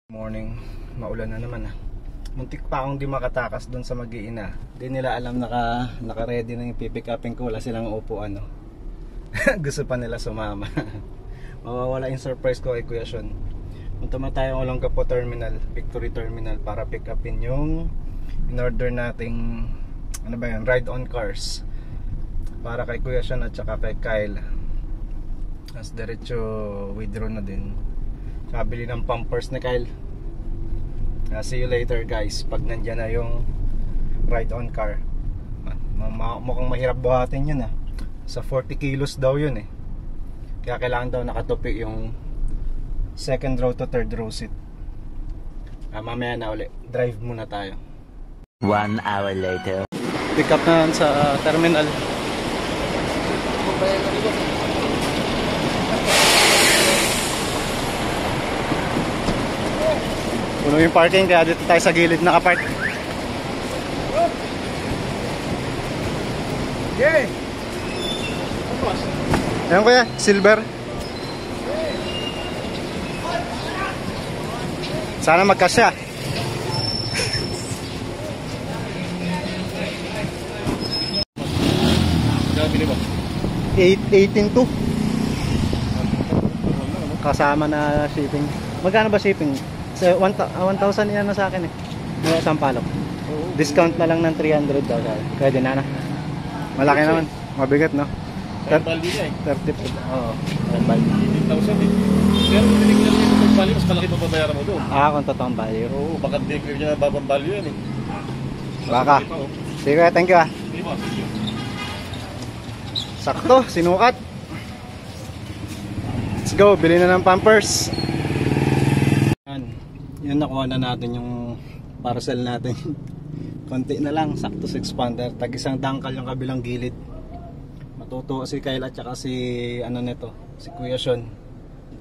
Morning, maulan na naman Muntik pa akong di makatakas doon sa Mag-iina. Di nila alam naka-ready na yung pipick upin ko. Wala silang upuan Gusto pa nila sumama. Mawawala yung surprise ko kay Kuya Sean. Punta man tayo ng Olongapo Terminal, Victory Terminal, para pick upin yung in-order nating ride on cars para kay Kuya Sean at saka kay Kyle. As diretso withdraw na din. Kabili ng pampers ni Kyle. See you later guys. Pag nandyan na yung ride on car. Mukhang mahirap buhatin yun Sa 40 kilos daw yun Kaya kailangan daw nakatupi yung second row to third row seat. Mamaya na uli. Drive muna tayo. 1 hour later. Pick up na sa terminal. Puno yung parking kaya dito tayo sa gilid nakapark. Yeah. Ayan kuya, silver. Sana magkasya. Bili mo? 18.2. Kasama na shipping. Magkano ba shipping? 1,000 yan na sa akin May isang palok. Discount na lang ng 300 daw. Pwede na Malaki naman. Mabigat 30. Oo. 18,000 Pero tinignan mo yung value, mas malaki pa babayaran mo doon. Kung totoong value. Oo, baka hindi ko niya babang value yan Baka. Sige, thank you Sakto, sinukat. Let's go, bili na ng pampers. Yun, nakuha na natin yung parcel natin. Konti na lang, sakto sa expander. Tag isang dangkal yung kabilang gilid. Matuto si Kyle at saka si si Kuya Sean.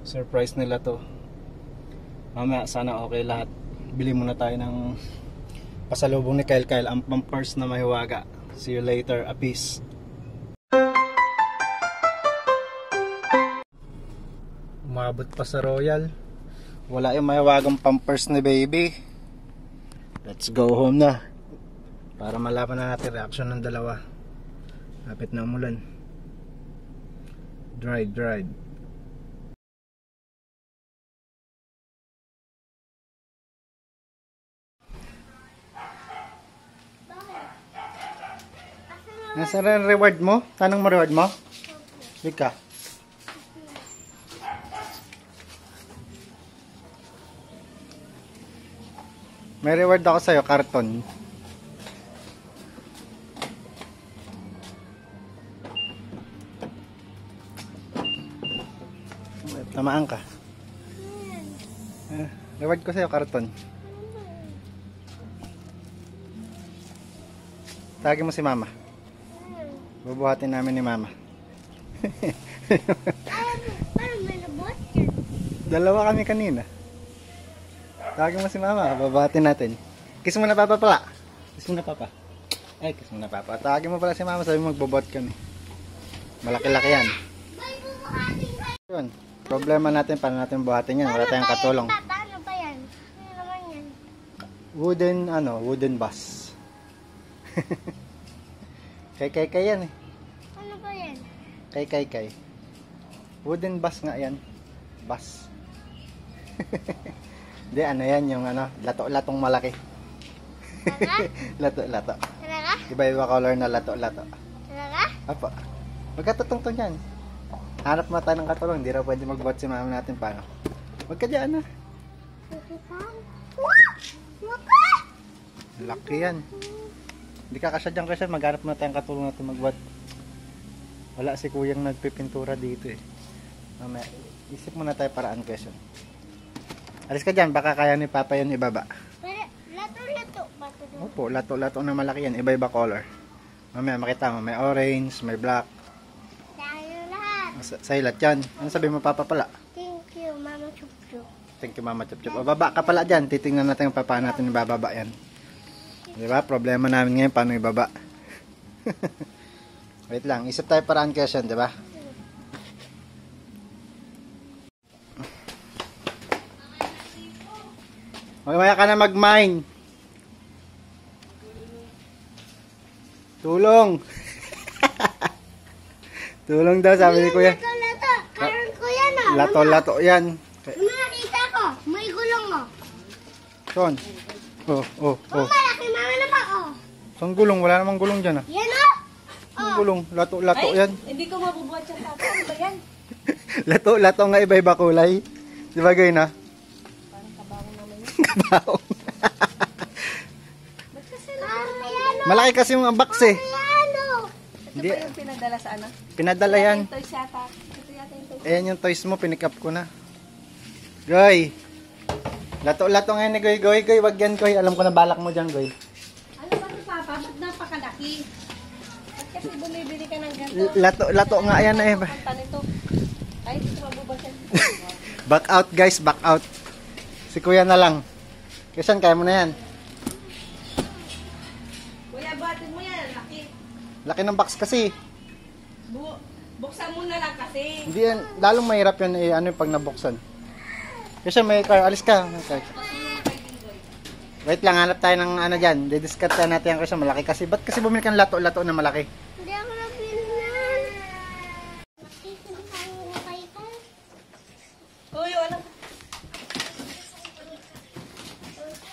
Surprise nila to. Mamaya sana okay lahat. Bili muna tayo ng pasalubong ni Kyle. Ang pampers na mahiwaga. See you later, a peace. Umabot pa sa Royal. Wala yung mahiwagang pampers ni baby. Let's go home na. Para malaman na natin reaction ng dalawa. Lapit na umulan. Dried. Nasaan ang reward mo? Tanong mo reward mo? Lika. May reward ako sa'yo, karton. Tamaan ka. Reward ko sa'yo, karton. Tagin mo si mama. Bubuhatin namin ni mama. Parang may nabot yan. Dalawa kami kanina. Tawagin mo si mama, babatin natin. Kiss mo na papa pala. Kiss mo na papa. Kiss mo na papa. Tawagin mo pala si mama, sabi mo magbobot kami. Malaki-laki yan. Yun, problema natin, paano natin buhatin yan? Wala tayong katulong. Paano ba yan? Ano naman yan? Wooden bus. Kay yan Ano ba yan? Kay. Wooden bus nga yan. Bus. Hindi, yan yung lato-latong malaki. Lato-lato. Talaga? Iba-iba color na lato-lato. Talaga? Apa. Magkatutong-tong yan. Hanap mo tayo ng katulong. Hindi raw pwede mag-bot si mama natin. Paano? Huwag ka dyan Laki yan. Hindi ka kasya dyan kasi maghanap mo tayong katulong natin mag-bot. Wala si kuyang nagpipintura dito Mamaya, isip muna tayo paraan question. Alis ka dyan, baka kaya ni Papa yun ibaba. Lato-lato ba ito? Opo, lato-lato na malaki yan. Iba-iba color. Mamaya makita mo, may orange, may black. Tayo lahat. Sa ilat yan. Ano sabi mo Papa pala? Thank you, Mama Chup-Chup. Thank you Mama Chup-Chup. O baba ka pala dyan. Titingnan natin kung paano natin ibababa yan. Diba? Problema namin ngayon paano ibaba. Wait lang. Isip tayo paraan question, diba? Mamaya ka na mag-mine. Tulong. Tulong daw, sabi ni Kuya. Lato. Karon ko yan oh. Lato-lato yan. Nakita ko. May gulong oh. Son. Oh. Malaki mama na pa oh. Saan gulong? Wala namang gulong dyan ah. Yan oh. Ang gulong. Lato-lato yan. Hindi ko mabubuhat siya tata. Ano ba yan? Lato-lato nga iba-iba kulay. Di ba gay na? Parang kabawang naman yun. Kabaong. Ba't kasi Malaki kasi yung box eh. Ano? ito Hindi. ba yung pinadala sa ano? Pinadala yan. Ito yata. Ito yata yung toys. Ayan yung toys mo. Pinick up ko na. Goy. Lato-lato ngayon ni Goy. Goy, wag yan Goy. Alam ko na balak mo dyan Goy. Ano ba ito Papa? Ba't napakalaki? Ba't kasi bumibili ka ng ganito? Lato nga yan eh. Kanta nito. Ay, hindi ko mabubuhat siya. Back out guys, back out. Si Kuya na lang. Kisan, kaya mo na yan. Kuya, buhatin mo yan. Laki. Laki ng box kasi. Buksan mo na lang kasi. Hindi yan, lalong mahirap yan eh, ano yung pag nabuksan. Kasi may car, alis ka. Okay. Wait lang, hanap tayo ng ano dyan. Didiscard tayo natin yan kasi malaki kasi. Ba't kasi bumili ka ng lato-lato na malaki? Hindi ako napinan. Makikita mo kayo. Uy, ano?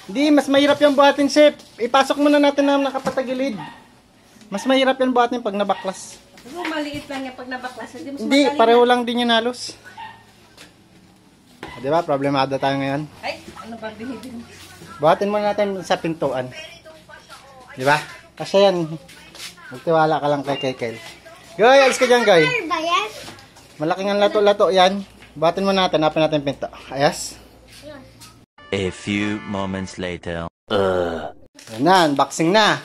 Hindi, mas mahirap yung buhatin, Chef. Ipasok muna natin na nakapatagilid. Mas mahirap yung buhatin pag nabaklas. Pero maliit lang yan pag nabaklas. Hindi, pareho lang din yung halos. Di ba? Problemado tayo ngayon. Ay, ano ba binibili? Buhatin muna natin sa pintuan. Di ba? Kasi yan. Magtiwala ka lang kay Kel. Goy, alis ka dyan, Goy. Ano ba yan? Malaking ang lato-lato yan. Buhatin muna natin. Hanapin natin yung pinto. Ayos. A few moments later. Yan na, unboxing na.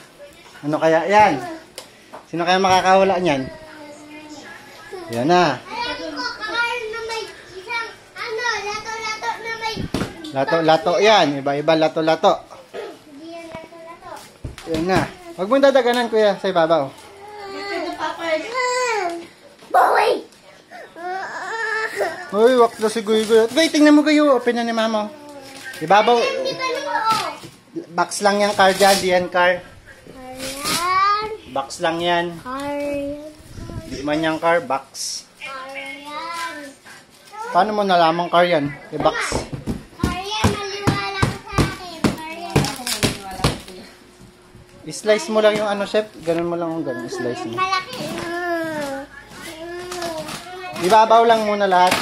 Ano kaya yan? Sino kaya makakahula niyan? Yan na. Alam ko, kakain na may isang, lato-lato na may... Lato-lato yan. Iba-iba lato-lato. Hindi yan lato-lato. Yan na. Huwag mong dadaganan, Kuya, sa ibabaw. Boy! Uy, wak na si Guy-Guy. Guy, tingnan mo kayo. Open na ni Mama. Ibabaw. Hindi ba naman Box lang yan, car dyan. Di yan, car. Ayan. Box lang yan. Ayan. Di man yung car, box. Ayan. Paano mo nalaman car yan? I-box. Ayan, maliwala ka sa akin. Ayan. I-slice mo lang yung ano, Chef. Ganun mo lang yung ganun. I-slice mo. Malaki. Ibabaw lang muna lahat.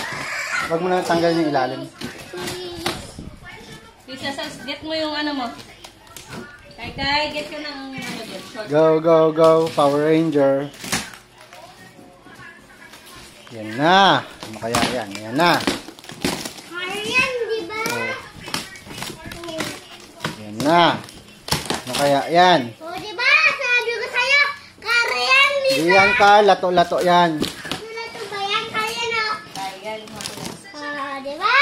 Huwag mo na tanggalin yung ilalim. Lisa, get mo yung ano mo. Kay, get ko ng ano dyan. Short. Go, go, go. Power Ranger. Yan na. Ano kaya yan? Yan na. Ayan, di ba? Yan na. Ano kaya yan? O, di ba? Sabi ko sa'yo, karayan, di Di yan car. Lato-lato yan. Lato ba yan? Karayan, o. Kaya, Di ba?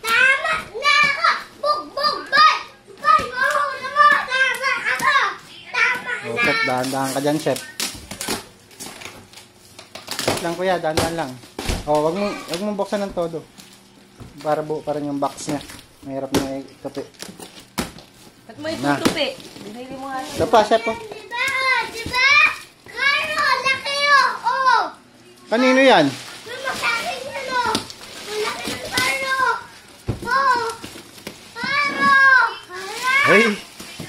Tama na ako! Bugbog, boy! Boy, mahula mo! Tama ako! Tama O, na! Chef, dahan-dahan ka dyan, Chef. Wait lang, Kuya. Dahan-dahan lang. O, wag mong buksan ng todo. Para buo pa rin yung box niya. Mahirap na itupi. ba't mo itutupi? Binili mo nga. Ito pa, Chef. Oh. Di ba? Di ba? Karo, laki o! Oh! Kanino yan? Mama, sa akin yan o! Malaki ng karo! Oh! Karo! Karo! Ay,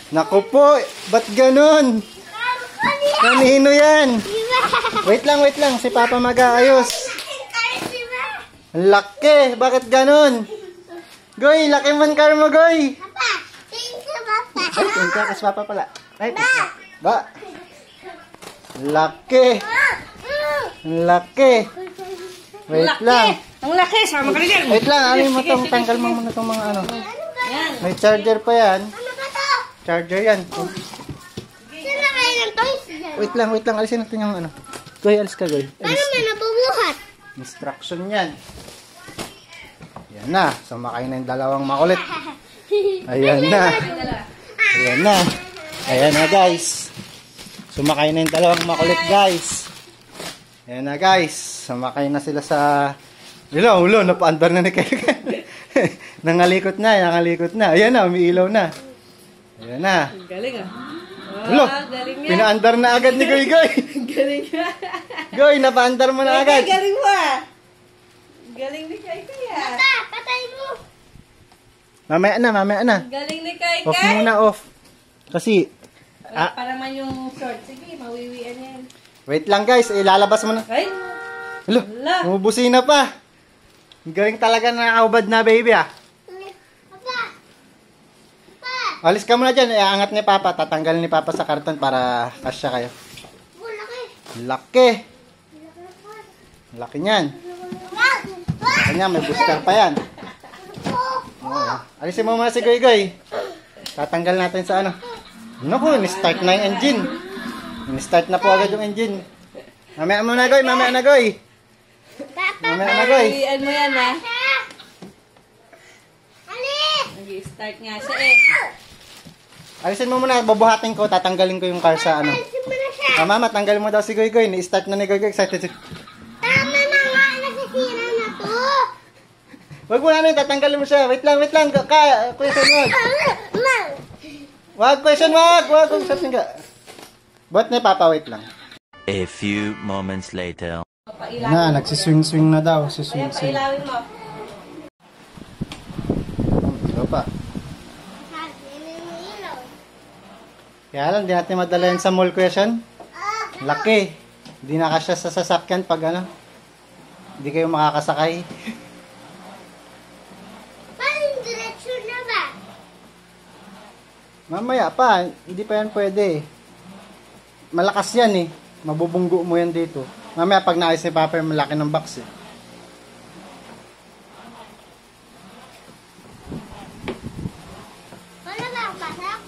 naku po. Ba't ganun? Karo ko niya! Kanino yan? Di ba? Wait lang. Si Papa mag-aayos. Karo, di ba? Ang laki. Bakit ganun? Goy, laki man car mo, Goy. Papa! Thank you, Papa! Ay, thank you. Kas Papa pala. Ay, ba? Laki. Laki. Wait lang. Ang laki, sama ka na dyan. Wait lang. Alin mo tong, tanggal mo muna tong mga ano. Yan. May charger pa yan. Ano ba to? Charger yan. Sino kayo ng toys dyan? Wait lang. Alisin natin yung ano. Goy, alis ka, Goy. Paano may nabubuhat? Instruction yan. Yan na. Sumakay na yung dalawang makulit. Ayan na. Ayan na. Ayan na, guys. Sumakay na yung dalawang makulit, guys. Ayan na, guys. Sumakay na sila sa... Ulo, napaandar na ni Kaya. Nangalikot na. Ayan na, umiilaw na. Ayan na. Galing ah. Ulo, Galing nga. pinaandar na agad ni Goy Goy. Galing nga. Goy, napaandar mo na agad. Galing mo ah. Galing ni Kai Kai ah. Pa, patay mo. Mamaya na. Galing ni Kai Off Kai. muna, off. Kasi, Para naman yung short. Sige, mawiwian yan. wait lang guys, ilalabas mo na. Ay, Ulo, Hala. umubusin na pa. Ang galing talaga na kaubad na baby ah. Papa. Pa. Alis ka muna dyan, iangat ni Papa. Tatanggalin ni Papa sa karton para kasya kayo. Laki. Laki. Laki niyan. Kanya, may booster pa yan. Oo. Alisin mo muna si Goy Goy. Tatanggal natin sa ano. Naku, ni-start na yung engine. Ni-start na po agad yung engine. Mamaya mo na Goy, mamaya na Goy. Papa. Mamaya na Goy. mawiwian mo yan ah. Alis. Nag-start nga siya eh. Alisin mo muna, bubuhatin ko, tatanggalin ko yung car sa ano. Alisin mo na siya. Mama, tanggalin mo daw si Goy Goy. Ni-start na ni Goy Goy. Excited si... Tama na nga. Nasisira na to. Wag mo namin, tatanggalin mo siya. Wait lang. Question wag. Ma. Wag, question wag. Wag, question ka. Ba't ni Papa, wait lang. A few moments later. Na, nagsiswing-swing na daw. Kaya Siswing-swing. pailawin mo. Ito pa. Sabi na yung ilaw. Kaya lang, di natin madala yan sa mall question. Laki. Hindi na kasya sa sasakyan pag ano. Hindi kayo makakasakay. Parang direksyon na ba? Mamaya pa, hindi pa yan pwede. Malakas yan eh. Mabubunggo mo yan dito. Mamaya pag naayos ni Papa, malaki ng box eh. Wala ba ang pasok?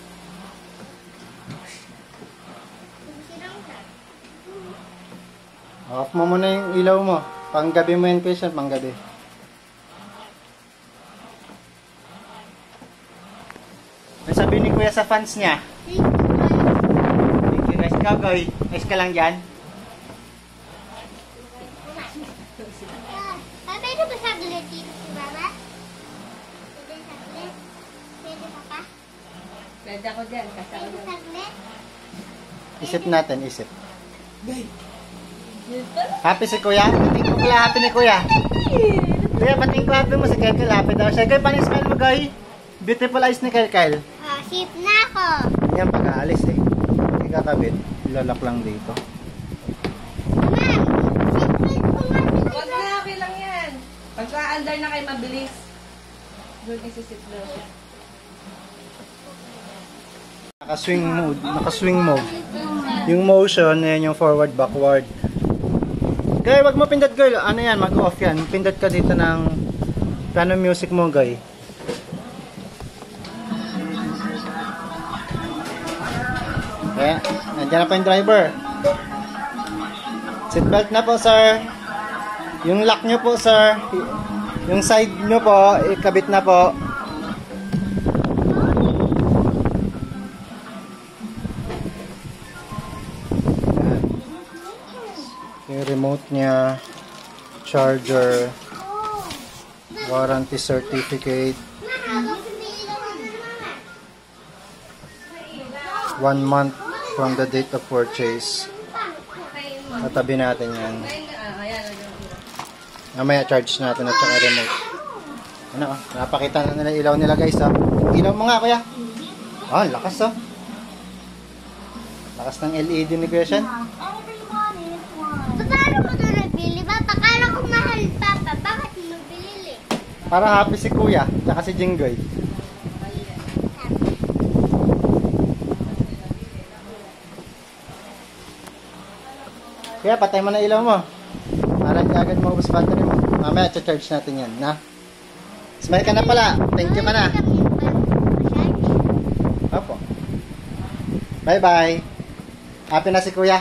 Sinang ka? Off mo muna yung ilaw mo. Panggabi mo yan, patient, panggabi. May sabi ni Kuya sa fans niya. Thank you guys. Ikaw, Goy. Ayos ka lang dyan. Pwede ba saglit dito si Baba? Pwede saglit? Pwede ba pa? Pwede ako dyan. Kasi ako Pwede dyan. saglit? Isip natin, isip. Happy si Kuya? Bating ko pala happy ni Kuya. Kuya, bating ko happy mo si Kyle Kyle. Happy daw siya. Goy, paano yung smile mo, Goy? Beautiful eyes ni Kyle Kyle. Oh, sip na ako. Yan pag-aalis eh. Hindi kakabit. Ilalak lang dito. Huwag na, okay lang yan. Pagka-under na kayo mabilis. Doon isisit daw siya. Naka-swing mode. Yung motion, yan yung forward, backward. Guy, wag mo pindot, girl. Ano yan, mag-off yan. Pindot ka dito ng piano music mo, guy. Okay, nandiyan na po yung driver. Seatbelt na po, sir. Yung lock nyo po, sir. Yung side nyo po, ikabit na po. Yung remote niya, charger, warranty certificate, 1 month from the date of purchase. Tatabi natin yan. Mamaya charge natin at saka remote. Ano, napakita na nila ilaw nila guys. Ilaw mo nga kuya. Lakas lakas ng LED ni Kuya Sean. Paano mo ito nabili ba? Pakala ko mahal, Papa. Bakit mo binili? Parang happy si Kuya, tsaka si Jinggoy. Kaya patay mo na ilaw mo. Para hindi agad maubos battery mo. Mamaya charge natin yan, na? Smile ka na pala. Thank you ka na. Opo. Bye-bye. Happy na si Kuya.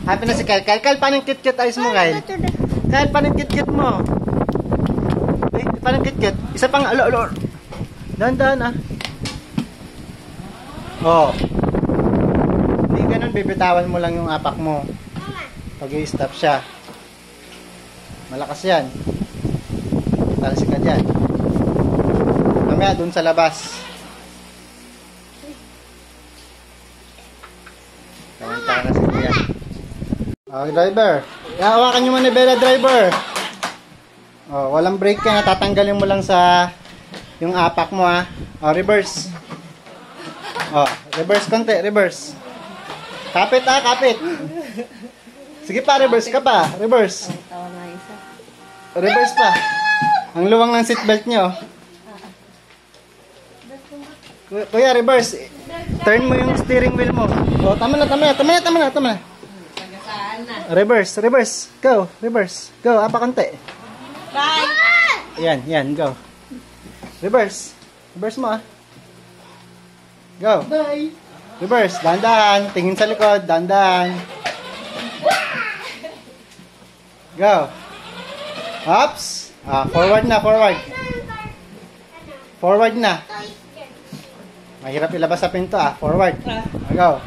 Happy na si Kyle. Kyle, paano yung kit-kit eyes mo, Kyle? Kyle, paano yung kit-kit mo? Eh, paano yung kit-kit? Isa pang, alo. Dahan-dahan, ah. Oh. Hindi ganun, bibitawan mo lang yung apak mo. Pag i-stop siya. Malakas yan. Talsi ka dyan. Mamaya dun sa labas. Tawang-tawa na si Kuya. Okay, driver. Hawakan nyo manibela, driver. Oh, walang brake ka na. Tatanggalin mo lang sa yung apak mo, ha. Oh, reverse. Oh, reverse konti, reverse. Kapit, ha, kapit. Sige pa, reverse ka pa. Reverse. Reverse pa. Ang luwang ng seatbelt nyo. Kuya, reverse. Turn mo yung steering wheel mo. Oh, tama na. Reverse. Go, reverse. Go, apa konti. Bye! Yan, go. Reverse. Reverse mo, ah. Go. Bye! Reverse, dahan-dahan. Tingin sa likod, dahan-dahan. Go. Ups. Forward na, forward. Forward na. Mahirap ilabas sa pinto, ah. Forward. Go.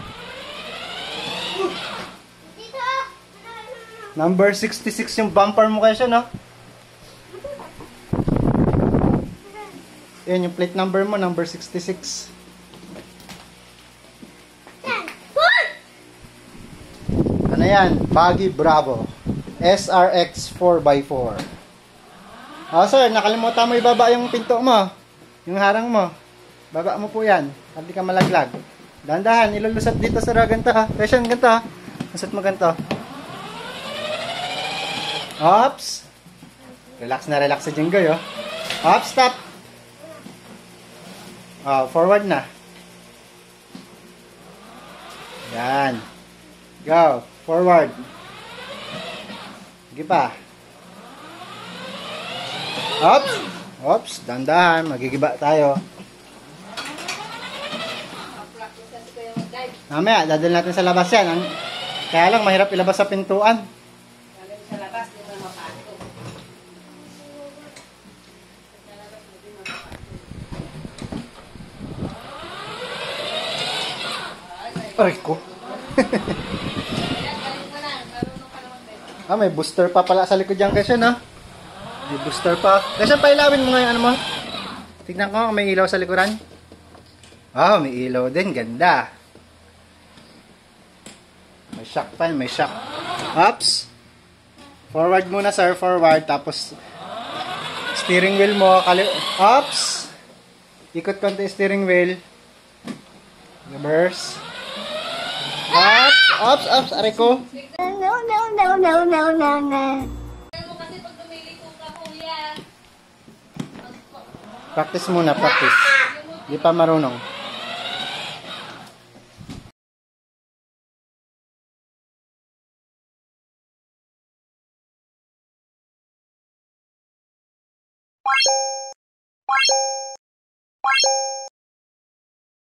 Number 66 yung bumper mo kayo siya, no? Yan yung plate number mo, number 66. Ano yan? Baggy Bravo. SRX 4x4. Oh, sir, nakalimutan mo ibaba yung pinto mo. Yung harang mo. Baba mo po yan. Hindi ka malaglag. Dahan-dahan, ilulusat dito sa ganito, ha? Question, ganito, ha? Lusat mo ganito. Ops. Relax na relax sa Jinggoy, oh. Ops, stop. Forward na. Yan. Go. Forward. Sige pa. Ops. Ops. Dandahan. Magigiba tayo. Mamaya, dadal natin sa labas yan. Kaya lang, mahirap ilabas sa pintuan. Sa labas, di ba mapasok? Aray ko. May booster pa pala sa likod dyan kasi, no? May booster pa. Kasi pailawin mo ngayon, ano mo? Tignan ko, may ilaw sa likuran. May ilaw din. Ganda. May shock pa, may shock. Ups. Forward muna, sir. Forward. Tapos, steering wheel mo. Ups. Ikot konti steering wheel. Reverse. Ups. Aray ko. No. Practice muna, practice. Di pa marunong.